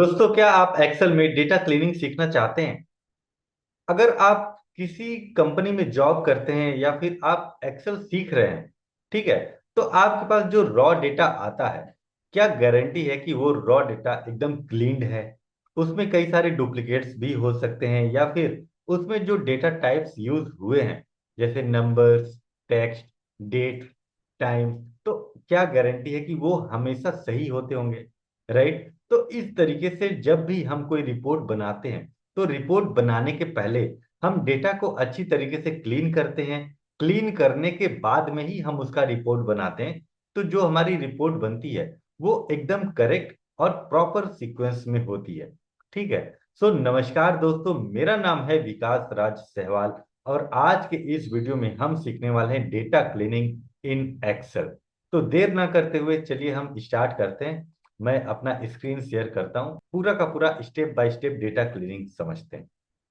दोस्तों, क्या आप एक्सेल में डेटा क्लीनिंग सीखना चाहते हैं? अगर आप किसी कंपनी में जॉब करते हैं या फिर आप एक्सेल सीख रहे हैं, ठीक है, तो आपके पास जो रॉ डेटा आता है, क्या गारंटी है कि वो रॉ डेटा एकदम क्लीन्ड है? उसमें कई सारे डुप्लीकेट्स भी हो सकते हैं, या फिर उसमें जो डेटा टाइप्स यूज हुए हैं, जैसे नंबर्स, टेक्स्ट, डेट, टाइम, तो क्या गारंटी है कि वो हमेशा सही होते होंगे? राइट। तो इस तरीके से जब भी हम कोई रिपोर्ट बनाते हैं, तो रिपोर्ट बनाने के पहले हम डेटा को अच्छी तरीके से क्लीन करते हैं। क्लीन करने के बाद में ही हम उसका रिपोर्ट बनाते हैं। तो जो हमारी रिपोर्ट बनती है, वो एकदम करेक्ट और प्रॉपर सीक्वेंस में होती है। ठीक है। सो नमस्कार दोस्तों, मेरा नाम है विकास राज सहवाल, और आज के इस वीडियो में हम सीखने वाले हैं डेटा क्लीनिंग इन एक्सेल। तो देर ना करते हुए चलिए हम स्टार्ट करते हैं। मैं अपना स्क्रीन शेयर करता हूँ, पूरा का पूरा step by step data cleaning समझते हैं।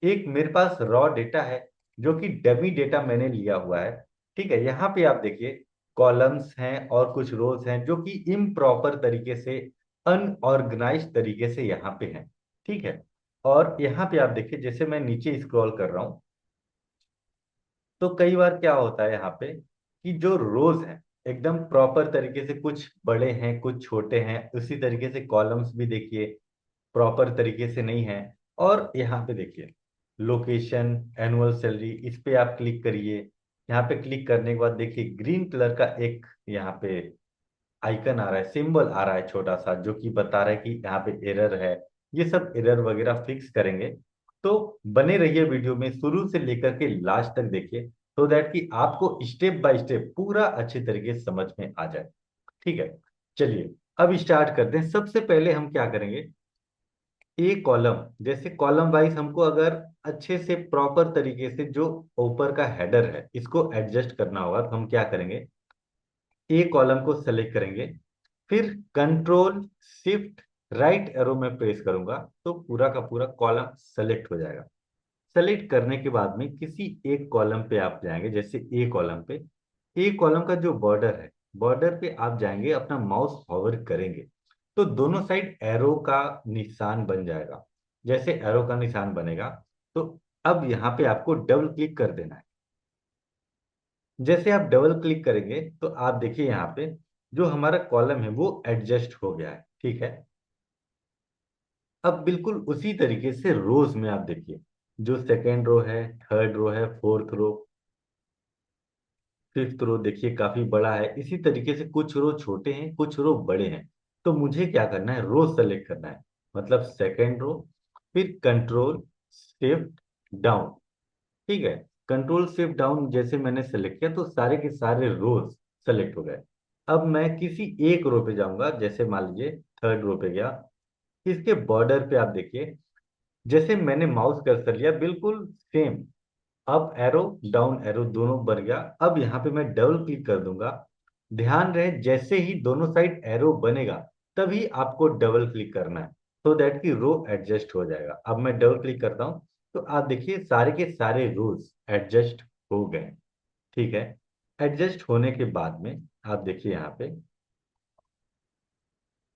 एक मेरे पास रॉ डेटा है, जो कि डमी डेटा मैंने लिया हुआ है। ठीक है, यहाँ पे आप देखिए, कॉलम्स हैं और कुछ रोज हैं जो कि इम्प्रॉपर तरीके से, अनऑर्गेनाइज तरीके से यहाँ पे हैं। ठीक है। और यहाँ पे आप देखिए, जैसे मैं नीचे स्क्रॉल कर रहा हूँ, तो कई बार क्या होता है यहाँ पे कि जो रोज हैं एकदम प्रॉपर तरीके से, कुछ बड़े हैं कुछ छोटे हैं, उसी तरीके से कॉलम्स भी देखिए प्रॉपर तरीके से नहीं है। और यहाँ पे देखिए, लोकेशन, एनुअल सैलरी, इस पे आप क्लिक करिए। यहाँ पे क्लिक करने के बाद देखिए, ग्रीन कलर का एक यहाँ पे आइकन आ रहा है, सिंबल आ रहा है छोटा सा, जो कि बता रहा है कि यहाँ पे एरर है। ये सब एरर वगैरह फिक्स करेंगे। तो बने रहिए वीडियो में, शुरू से लेकर के लास्ट तक देखिए, सो दैट कि आपको स्टेप बाय स्टेप पूरा अच्छे तरीके से समझ में आ जाए। ठीक है। चलिए अब स्टार्ट करते हैं। सबसे पहले हम क्या करेंगे, ए कॉलम, जैसे कॉलम वाइज हमको अगर अच्छे से प्रॉपर तरीके से जो ऊपर का हेडर है इसको एडजस्ट करना होगा, तो हम क्या करेंगे, ए कॉलम को सेलेक्ट करेंगे, फिर कंट्रोल शिफ्ट राइट एरो में प्रेस करूंगा, तो पूरा का पूरा कॉलम सेलेक्ट हो जाएगा। सेलेक्ट करने के बाद में किसी एक कॉलम पे आप जाएंगे, जैसे ए कॉलम पे। ए कॉलम का जो बॉर्डर है, बॉर्डर पे आप जाएंगे, अपना माउस हॉवर करेंगे, तो दोनों साइड एरो का निशान बन जाएगा। जैसे एरो का निशान बनेगा, तो अब यहाँ पे आपको डबल क्लिक कर देना है। जैसे आप डबल क्लिक करेंगे, तो आप देखिए यहाँ पे जो हमारा कॉलम है वो एडजस्ट हो गया है। ठीक है। अब बिल्कुल उसी तरीके से रोज में आप देखिए, जो सेकेंड रो है, थर्ड रो है, फोर्थ रो, फिफ्थ रो देखिए काफी बड़ा है। इसी तरीके से कुछ रो छोटे हैं कुछ रो बड़े हैं। तो मुझे क्या करना है, रो सेलेक्ट करना है, मतलब सेकेंड रो, फिर कंट्रोल शिफ्ट डाउन। ठीक है। कंट्रोल शिफ्ट डाउन जैसे मैंने सेलेक्ट किया, तो सारे के सारे रोज सेलेक्ट हो गए। अब मैं किसी एक रो पे जाऊंगा, जैसे मान लीजिए थर्ड रो पे गया। इसके बॉर्डर पे आप देखिए, जैसे मैंने माउस कर्सर लिया, बिल्कुल same up arrow down arrow दोनों बढ़ गया। अब यहाँ पे मैं डबल क्लिक कर दूंगा। ध्यान रहे, जैसे ही दोनों साइड एरो बनेगा, तभी आपको डबल क्लिक करना है, सो दैट कि रो एडजस्ट हो जाएगा। अब मैं डबल क्लिक करता हूँ, तो आप देखिए सारे के सारे रोज एडजस्ट हो गए। ठीक है। एडजस्ट होने के बाद में आप देखिए यहाँ पे,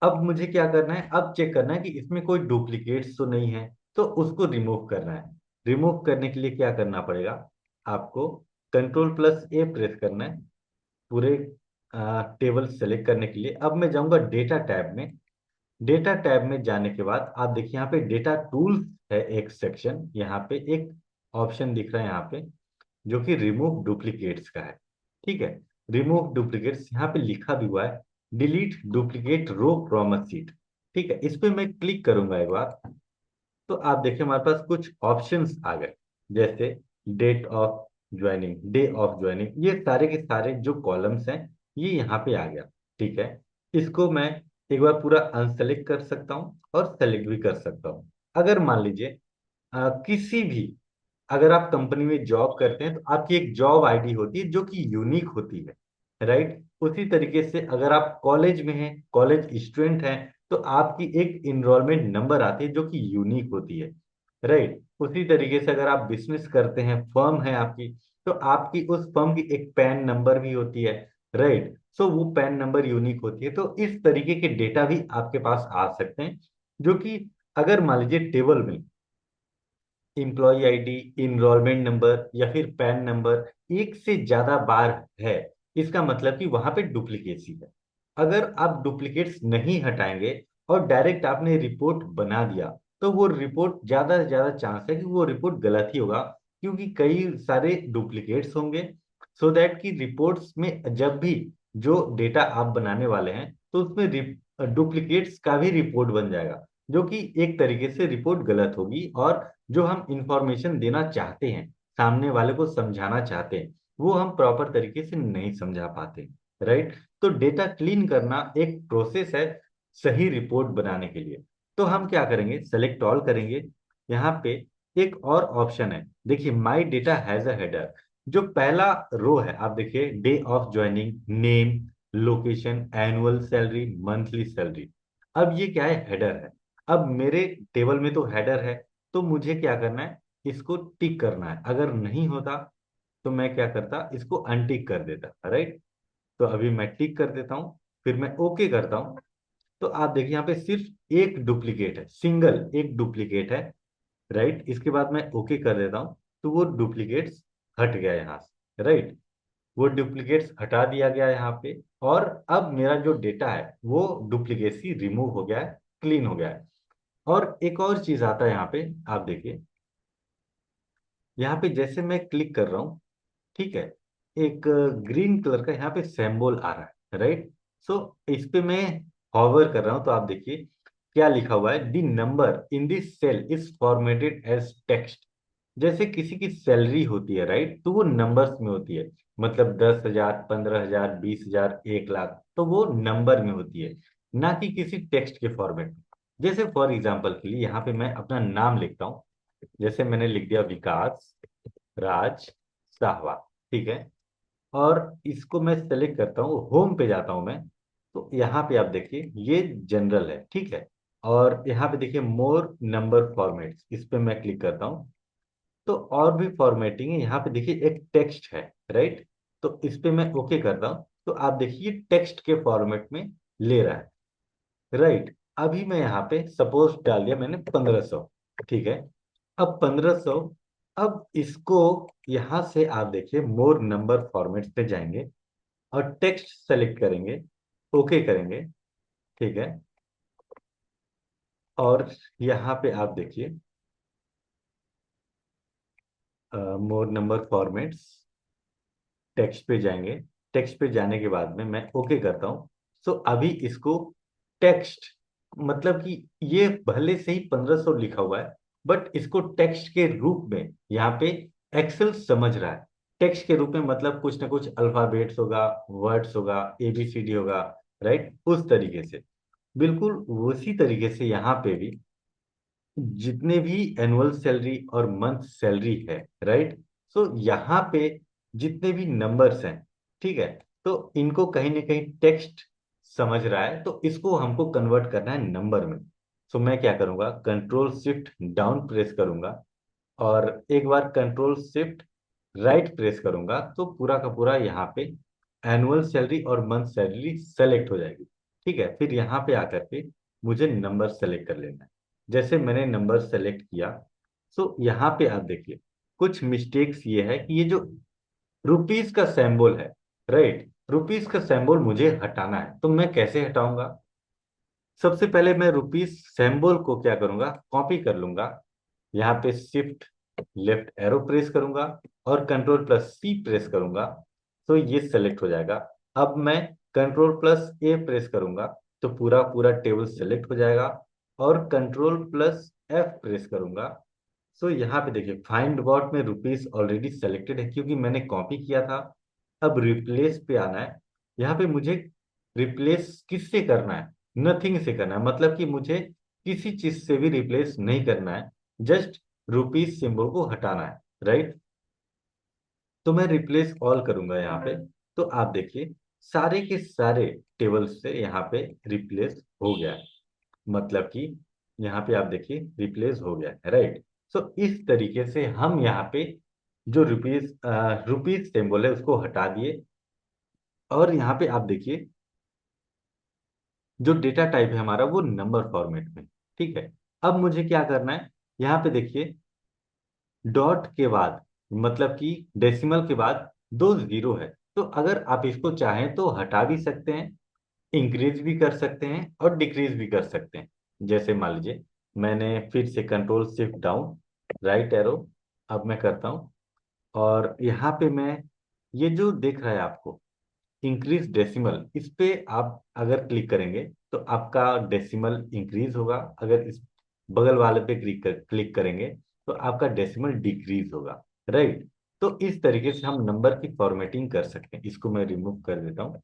अब मुझे क्या करना है, अब चेक करना है कि इसमें कोई डुप्लीकेट्स तो नहीं है, तो उसको रिमूव करना है। रिमूव करने के लिए क्या करना पड़ेगा, आपको कंट्रोल प्लस ए प्रेस करना है, पूरे टेबल सेलेक्ट करने के लिए। अब मैं जाऊंगा डेटा टैब में। डेटा टैब में जाने के बाद आप देखिए, यहाँ पे डेटा टूल्स है एक सेक्शन, यहाँ पे एक ऑप्शन दिख रहा है यहाँ पे, जो कि रिमूव डुप्लीकेट्स का है। ठीक है। रिमूव डुप्लीकेट्स यहाँ पे लिखा भी हुआ है, delete duplicate row from a sheet. ठीक है, इस पे मैं क्लिक करूंगा एक बार, तो आप देखिए हमारे पास कुछ ऑप्शंस आ गए, जैसे date of joining, day of joining, ये सारे के सारे जो कॉलम्स हैं, ये यहाँ पे आ गया। ठीक है। इसको मैं एक बार पूरा अनसेलेक्ट कर सकता हूँ और सेलेक्ट भी कर सकता हूँ। अगर मान लीजिए किसी भी, अगर आप कंपनी में जॉब करते हैं, तो आपकी एक जॉब आईडी होती है जो कि यूनिक होती है। राइट। उसी तरीके से अगर आप कॉलेज में हैं, कॉलेज स्टूडेंट हैं, तो आपकी एक इनरोलमेंट नंबर आती है जो कि यूनिक होती है। राइट। उसी तरीके से अगर आप बिजनेस करते हैं, फर्म है आपकी, तो आपकी उस फर्म की एक पैन नंबर भी होती है। राइट। सो वो पैन नंबर यूनिक होती है। तो इस तरीके के डेटा भी आपके पास आ सकते हैं, जो कि अगर मान लीजिए टेबल में इम्प्लॉय आईडी, इनरोलमेंट नंबर या फिर पैन नंबर एक से ज्यादा बार है, इसका मतलब कि वहां पे डुप्लीकेसी है। अगर आप डुप्लीकेट्स नहीं हटाएंगे और डायरेक्ट आपने रिपोर्ट बना दिया, तो वो रिपोर्ट ज्यादा से ज्यादा चांस है कि वो रिपोर्ट गलत ही होगा, क्योंकि कई सारे डुप्लीकेट्स होंगे। सो दैट कि रिपोर्ट्स में जब भी जो डेटा आप बनाने वाले हैं, तो उसमें डुप्लीकेट्स का भी रिपोर्ट बन जाएगा, जो कि एक तरीके से रिपोर्ट गलत होगी। और जो हम इंफॉर्मेशन देना चाहते हैं, सामने वाले को समझाना चाहते हैं, वो हम प्रॉपर तरीके से नहीं समझा पाते। राइट। तो डेटा क्लीन करना एक प्रोसेस है सही रिपोर्ट बनाने के लिए। तो हम क्या करेंगे, सेलेक्ट ऑल करेंगे। यहाँ पे एक और ऑप्शन है, देखिए my data has a header. जो पहला रो है, आप देखिए day of joining, name, location, annual salary, monthly salary. अब ये क्या है, हेडर है। अब मेरे टेबल में तो हेडर है, तो मुझे क्या करना है, इसको टिक करना है। अगर नहीं होता तो मैं क्या करता, इसको अनटिक कर देता। राइट। तो अभी मैं टिक कर देता हूँ, फिर मैं ओके करता हूँ। तो आप देखिए यहाँ पे सिर्फ एक डुप्लीकेट है, सिंगल एक डुप्लीकेट है। राइट। इसके बाद मैं ओके कर देता हूँ, तो वो डुप्लीकेट्स हट गया यहाँ से। राइट। वो डुप्लीकेट्स हटा दिया गया यहाँ पे। और अब मेरा जो डेटा है वो डुप्लीकेसी रिमूव हो गया है, क्लीन हो गया है। और एक और चीज आता है यहाँ पे, आप देखिए यहाँ पे जैसे मैं क्लिक कर रहा हूँ, ठीक है, एक ग्रीन कलर का यहाँ पे सिंबल आ रहा है। राइट। सो इस पे मैं हॉवर कर रहा हूँ, तो आप देखिए क्या लिखा हुआ है, the number in this cell is formatted as text. जैसे किसी की सैलरी होती है, राइट, तो वो नंबर्स में होती है। मतलब 10,000, 15,000, 20,000, 1 लाख, तो वो नंबर में होती है, ना कि किसी टेक्स्ट के फॉर्मेट में। जैसे फॉर एग्जाम्पल के लिए यहाँ पे मैं अपना नाम लिखता हूँ। जैसे मैंने लिख दिया विकास राज साहवा। ठीक है। और इसको मैं सेलेक्ट करता हूँ, होम पे जाता हूँ मैं। तो यहाँ पे आप देखिए ये जनरल है, ठीक है। और यहाँ पे देखिए मोर नंबर फॉर्मेट्स, इस पे मैं क्लिक करता हूँ। तो और भी फॉर्मेटिंग है, यहाँ पे देखिए एक टेक्स्ट है। राइट। तो इस पे मैं ओके करता हूँ, तो आप देखिए टेक्स्ट के फॉर्मेट में ले रहा है। राइट। अभी मैं यहाँ पे सपोज डाल दिया मैंने 1,500। ठीक है। अब 1,500। अब इसको यहाँ से आप देखिए मोर नंबर फॉर्मेट्स पे जाएंगे और टेक्स्ट सेलेक्ट करेंगे, ओके करेंगे। ठीक है। और यहाँ पे आप देखिए मोर नंबर फॉर्मेट्स, टेक्स्ट पे जाएंगे। टेक्स्ट पे जाने के बाद में मैं ओके करता हूँ। सो अभी इसको टेक्स्ट, मतलब कि ये भले से ही 1,500 लिखा हुआ है, बट इसको टेक्स्ट के रूप में यहाँ पे एक्सेल समझ रहा है। टेक्स्ट के रूप में मतलब कुछ ना कुछ अल्फाबेट्स होगा, वर्ड्स होगा, एबीसीडी होगा। राइट। उस तरीके से, बिल्कुल उसी तरीके से यहाँ पे भी जितने भी एनुअल सैलरी और मंथ सैलरी है, राइट। सो यहाँ पे जितने भी नंबर्स हैं, ठीक है, तो इनको कहीं ना कहीं टेक्स्ट समझ रहा है, तो इसको हमको कन्वर्ट करना है नंबर में। सो मैं क्या करूंगा, कंट्रोल शिफ्ट डाउन प्रेस करूंगा, और एक बार कंट्रोल शिफ्ट राइट प्रेस करूंगा, तो पूरा का पूरा यहाँ पे एनुअल सैलरी और मंथ सैलरी सेलेक्ट हो जाएगी। ठीक है। फिर यहाँ पे आकर के मुझे नंबर सेलेक्ट कर लेना है। जैसे मैंने नंबर सेलेक्ट किया, तो यहाँ पे आप देखिए कुछ मिस्टेक्स ये है कि ये जो रुपीस का सिंबल है, राइट, रुपीस का सिंबल मुझे हटाना है। तो मैं कैसे हटाऊंगा, सबसे पहले मैं रुपीस सिंबल को क्या करूंगा, कॉपी कर लूंगा। यहाँ पे शिफ्ट लेफ्ट एरो प्रेस करूंगा और कंट्रोल प्लस सी प्रेस करूंगा, तो ये सेलेक्ट हो जाएगा। अब मैं कंट्रोल प्लस ए प्रेस करूंगा, तो पूरा पूरा टेबल सेलेक्ट हो जाएगा। और कंट्रोल प्लस एफ प्रेस करूंगा। सो यहाँ पे देखिए फाइंड वॉट में रुपीस ऑलरेडी सेलेक्टेड है, क्योंकि मैंने कॉपी किया था। अब रिप्लेस पे आना है। यहाँ पे मुझे रिप्लेस किससे करना है, नथिंग से करना है, मतलब कि मुझे किसी चीज से भी रिप्लेस नहीं करना है, जस्ट रुपीस सिंबल को हटाना है। राइट। तो मैं रिप्लेस ऑल करूंगा यहाँ पे। तो आप देखिए सारे के सारे टेबल से यहाँ पे रिप्लेस हो गया है, मतलब कि यहाँ पे आप देखिए रिप्लेस हो गया है। राइट। सो इस तरीके से हम यहाँ पे जो रुपीस सिंबल है उसको हटा दिए। और यहाँ पे आप देखिए जो डेटा टाइप है हमारा वो नंबर फॉर्मेट में। ठीक है। अब मुझे क्या करना है, यहाँ पे देखिए डॉट के बाद, मतलब कि डेसिमल के बाद दो जीरो है, तो अगर आप इसको चाहें तो हटा भी सकते हैं, इंक्रीज भी कर सकते हैं और डिक्रीज भी कर सकते हैं। जैसे मान लीजिए मैंने फिर से control shift down right arrow अब मैं करता हूँ, और यहाँ पे मैं ये जो दिख रहा है आपको इंक्रीज डेसिमल, इस पे आप अगर क्लिक करेंगे तो आपका डेसिमल इंक्रीज होगा, अगर इस बगल वाले पे क्लिक करेंगे तो आपका डेसिमल डिक्रीज होगा। राइट। तो इस तरीके से हम नंबर की फॉर्मेटिंग कर सकते हैं। इसको मैं रिमूव कर देता हूँ।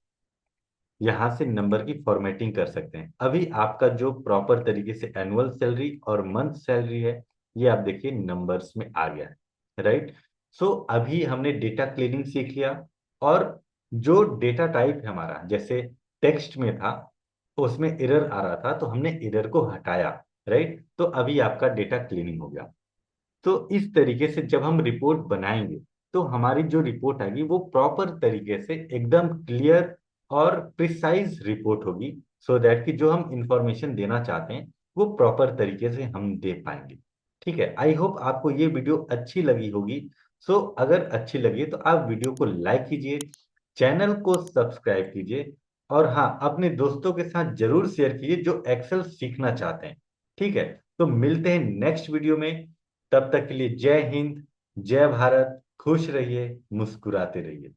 यहाँ से नंबर की फॉर्मेटिंग कर सकते हैं। अभी आपका जो प्रॉपर तरीके से एनुअल सैलरी और मंथ सैलरी है, ये आप देखिए नंबर्स में आ गया है। राइट। सो अभी हमने डेटा क्लीनिंग सीख लिया, और जो डेटा टाइप है हमारा, जैसे टेक्स्ट में था उसमें एरर आ रहा था तो हमने एरर को हटाया। राइट। तो अभी आपका डेटा क्लीनिंग हो गया। तो इस तरीके से जब हम रिपोर्ट बनाएंगे तो हमारी जो रिपोर्ट आएगी वो प्रॉपर तरीके से एकदम क्लियर और प्रिसाइज रिपोर्ट होगी, सो दैट कि जो हम इंफॉर्मेशन देना चाहते हैं वो प्रॉपर तरीके से हम दे पाएंगे। ठीक है, आई होप आपको ये वीडियो अच्छी लगी होगी। सो अगर अच्छी लगी तो आप वीडियो को लाइक कीजिए, चैनल को सब्सक्राइब कीजिए, और हाँ अपने दोस्तों के साथ जरूर शेयर कीजिए जो एक्सेल सीखना चाहते हैं। ठीक है, तो मिलते हैं नेक्स्ट वीडियो में। तब तक के लिए जय हिंद, जय भारत, खुश रहिए, मुस्कुराते रहिए।